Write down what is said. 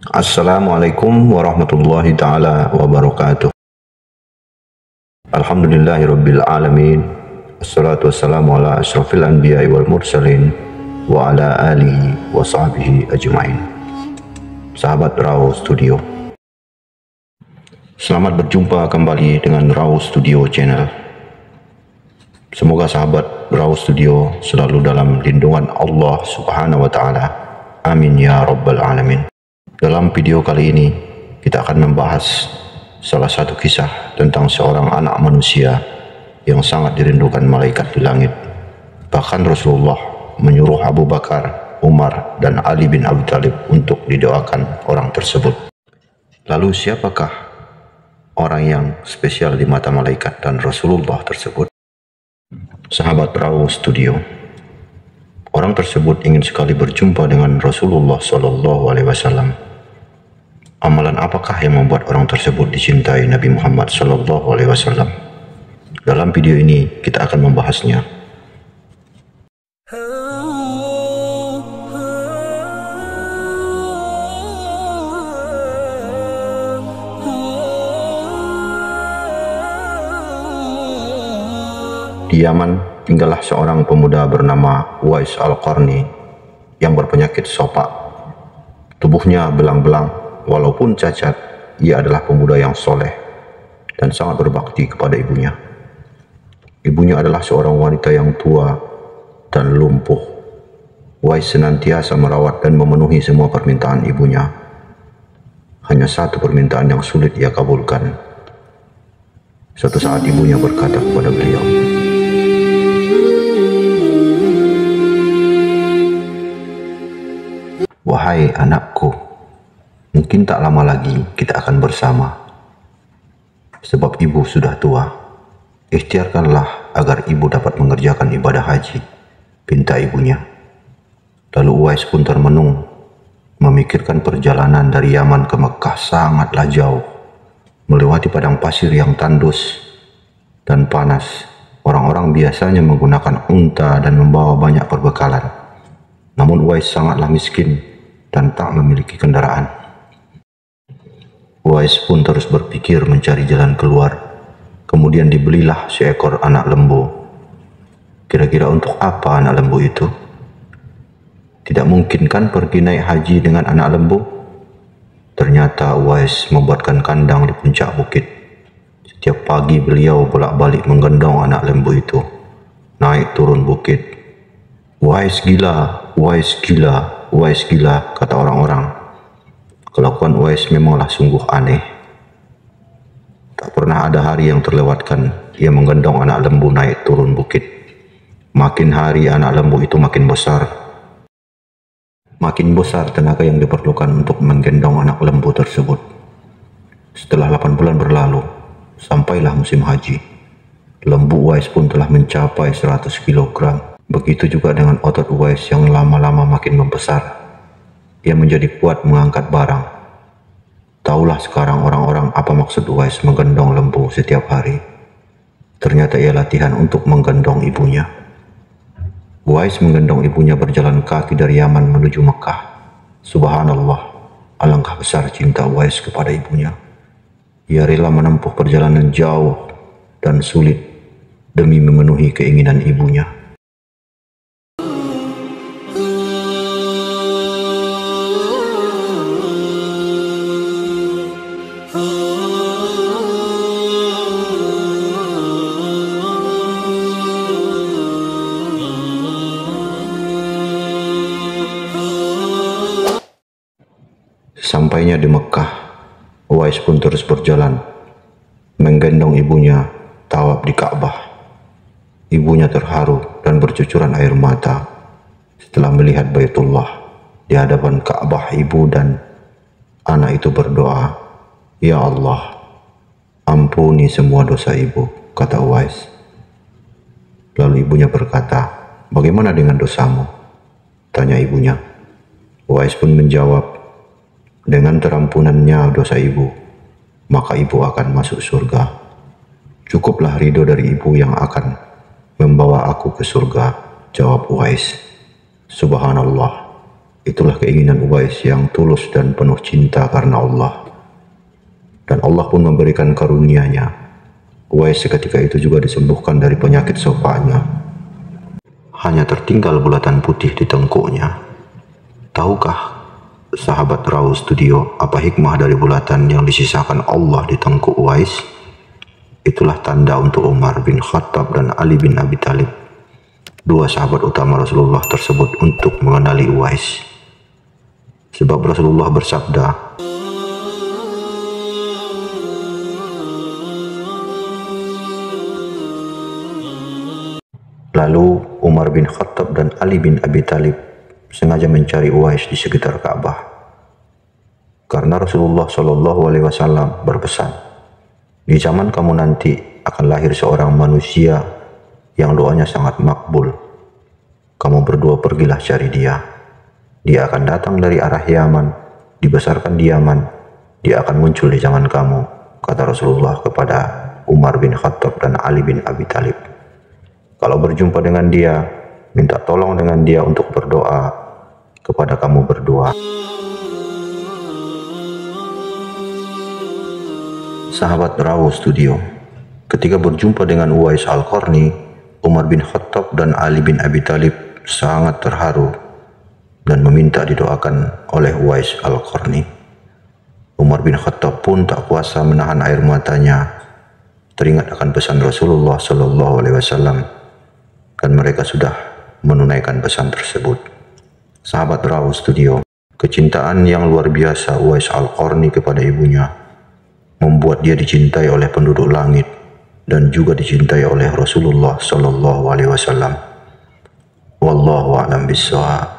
Assalamualaikum warahmatullahi ta'ala wabarakatuh. Alhamdulillahirabbil alamin. Assalatu wassalamu ala asyrafil anbiya'i wal mursalin wa ala alihi wa sahbihi ajma'in. Sahabat Raw Studio, selamat berjumpa kembali dengan Raw Studio Channel. Semoga sahabat Raw Studio selalu dalam lindungan Allah Subhanahu wa Ta'ala. Amin ya rabbal alamin. Dalam video kali ini kita akan membahas salah satu kisah tentang seorang anak manusia yang sangat dirindukan malaikat di langit. Bahkan Rasulullah menyuruh Abu Bakar, Umar, dan Ali bin Abi Thalib untuk didoakan orang tersebut. Lalu siapakah orang yang spesial di mata malaikat dan Rasulullah tersebut? Sahabat Raw Studio, orang tersebut ingin sekali berjumpa dengan Rasulullah SAW. Amalan apakah yang membuat orang tersebut dicintai Nabi Muhammad SAW? Dalam video ini kita akan membahasnya. Di Yaman tinggallah seorang pemuda bernama Uwais Al-Qarni yang berpenyakit sopak. Tubuhnya belang-belang. Walaupun cacat, ia adalah pemuda yang soleh dan sangat berbakti kepada ibunya. Ibunya adalah seorang wanita yang tua dan lumpuh. Uwais senantiasa merawat dan memenuhi semua permintaan ibunya. Hanya satu permintaan yang sulit ia kabulkan. Suatu saat ibunya berkata kepada beliau, "Wahai anakku, mungkin tak lama lagi kita akan bersama. Sebab ibu sudah tua. Ikhtiarkanlah agar ibu dapat mengerjakan ibadah haji," pinta ibunya. Lalu Uwais pun termenung, memikirkan perjalanan dari Yaman ke Mekah sangatlah jauh. Melewati padang pasir yang tandus dan panas. Orang-orang biasanya menggunakan unta dan membawa banyak perbekalan. Namun Uwais sangatlah miskin dan tak memiliki kendaraan. Uwais pun terus berpikir mencari jalan keluar. Kemudian dibelilah seekor anak lembu. Kira-kira untuk apa anak lembu itu? Tidak mungkin kan pergi naik haji dengan anak lembu? Ternyata Uwais membuatkan kandang di puncak bukit. Setiap pagi beliau bolak-balik menggendong anak lembu itu, naik turun bukit. "Uwais gila, Uwais gila, Uwais gila," kata orang-orang. Kelakuan Uwais memanglah sungguh aneh. Tak pernah ada hari yang terlewatkan ia menggendong anak lembu naik turun bukit. Makin hari anak lembu itu makin besar. Makin besar tenaga yang diperlukan untuk menggendong anak lembu tersebut. Setelah 8 bulan berlalu, sampailah musim haji. Lembu Uwais pun telah mencapai 100 kg. Begitu juga dengan otot Uwais yang lama-lama makin membesar. Ia menjadi kuat mengangkat barang. Taulah sekarang orang-orang apa maksud Uwais menggendong lembu setiap hari. Ternyata ia latihan untuk menggendong ibunya. Uwais menggendong ibunya berjalan kaki dari Yaman menuju Mekah. Subhanallah, alangkah besar cinta Uwais kepada ibunya. Ia rela menempuh perjalanan jauh dan sulit demi memenuhi keinginan ibunya. Sampainya di Mekah, Uwais pun terus berjalan, menggendong ibunya tawaf di Ka'bah. Ibunya terharu dan bercucuran air mata setelah melihat Baitullah. Di hadapan Ka'bah, ibu dan anak itu berdoa, "Ya Allah, ampuni semua dosa ibu," kata Uwais. Lalu ibunya berkata, "Bagaimana dengan dosamu?" tanya ibunya. Uwais pun menjawab, "Dengan terampunannya dosa ibu, maka ibu akan masuk surga. Cukuplah ridho dari ibu yang akan membawa aku ke surga," jawab Uwais. Subhanallah, Itulah keinginan Uwais yang tulus dan penuh cinta karena Allah. Dan Allah pun memberikan karunia-Nya. Uwais seketika itu juga disembuhkan dari penyakit sopanya. Hanya tertinggal bulatan putih di tengkuknya. Tahukah sahabat Raw Studio apa hikmah dari bulatan yang disisakan Allah di tengkuk Uwais? Itulah tanda untuk Umar bin Khattab dan Ali bin Abi Thalib, dua sahabat utama Rasulullah tersebut, untuk mengenali Uwais. Sebab Rasulullah bersabda, lalu Umar bin Khattab dan Ali bin Abi Thalib sengaja mencari Uwais di sekitar Ka'bah. Karena Rasulullah SAW berpesan, di zaman kamu nanti akan lahir seorang manusia yang doanya sangat makbul. Kamu berdua pergilah cari dia. Dia akan datang dari arah Yaman, dibesarkan di Yaman. Dia akan muncul di zaman kamu, kata Rasulullah kepada Umar bin Khattab dan Ali bin Abi Thalib. Kalau berjumpa dengan dia, minta tolong dengan dia untuk berdoa kepada kamu berdua. Sahabat Raw Studio, ketika berjumpa dengan Uwais Al-Qarni, Umar bin Khattab dan Ali bin Abi Thalib sangat terharu dan meminta didoakan oleh Uwais Al-Qarni. Umar bin Khattab pun tak kuasa menahan air matanya, teringat akan pesan Rasulullah SAW, dan mereka sudah menunaikan pesan tersebut. Sahabat Raw Studio, kecintaan yang luar biasa Uwais Al-Qarni kepada ibunya membuat dia dicintai oleh penduduk langit dan juga dicintai oleh Rasulullah SAW. Wallahu a'lam bishawab.